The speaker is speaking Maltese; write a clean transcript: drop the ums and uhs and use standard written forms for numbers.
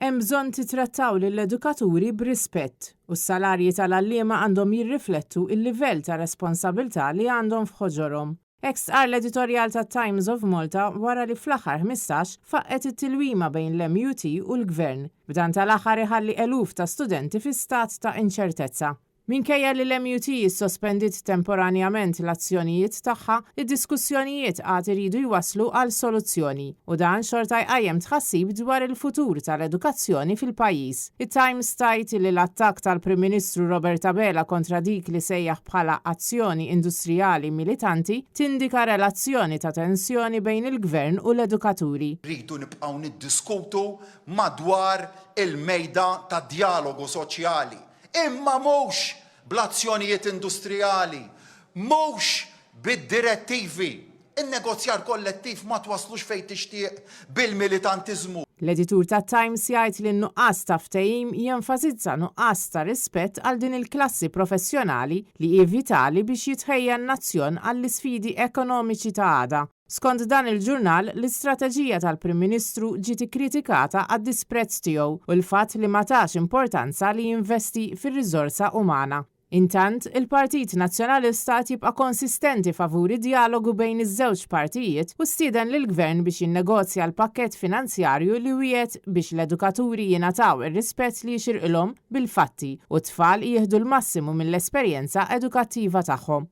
Hemm bżonn titrattaw lill-edukaturi b'rispett u s-salarji tal-għalliema għandhom jirriflettu il-livell ta' responsabilità li għandhom f'ħoġorhom. Hekk stqar l-editorjal tat-Times of Malta wara li fl-aħħar 15 faqqet it-tilwima bejn l-MUT u l-Gvern, b'dan tal-aħħar iħalli eluf ta' studenti fi stat ta' inċertezza. Minkejja li l-MUT jissospendit temporanjament l-azzjonijiet tagħha, id-diskussjonijiet għad iridu jwasslu għal soluzzjoni u dan xorta jqajjem tħassib dwar il-futur tal-edukazzjoni fil-pajjiż. It-Times tajt li l-attakk tal-Prim Ministru Robert Abela kontra dik li sejjaħ bħala azzjoni industrijali militanti tindika relazzjoni ta' tensjoni bejn il-Gvern u l-edukaturi. Rridu nibqgħu niddiskutu madwar il-mejda ta' dialogu soċjali. Imma mhux bl-azzjonijiet industrijali, mhux bid-direttivi. In-negozjar kollettiv ma twaslux fejn tixtieq bil-militantiżmu. L-editur tat-Times jgħid li n-nuqqas ta' ftehim jenfasizza nuqqas ta' rispett għal din il-klassi professjonali li hi vitali biex jitħejja n-nazzjon għall-isfidi ekonomiċi ta' għada. Skont dan il-ġurnal, l-istrateġija tal-Prim Ministru ġiet ikkritikata għad-disprezz tiegħu u l-fatt li ma tax importanza li jinvesti fir-riżorsa umana. Intant, il-Partit Nazzjonalista jibqa' konsistenti favuri dialogu bejn iż-żewġ partijiet u stieden lill-Gvern biex jinnegozja l-pakkett finanzjarju li wiegħed biex l-edukaturi jingħataw ir-rispett li jxirqilhom bil-fatti u t-tfal jieħdu l-massimu mill-esperjenza edukattiva tagħhom.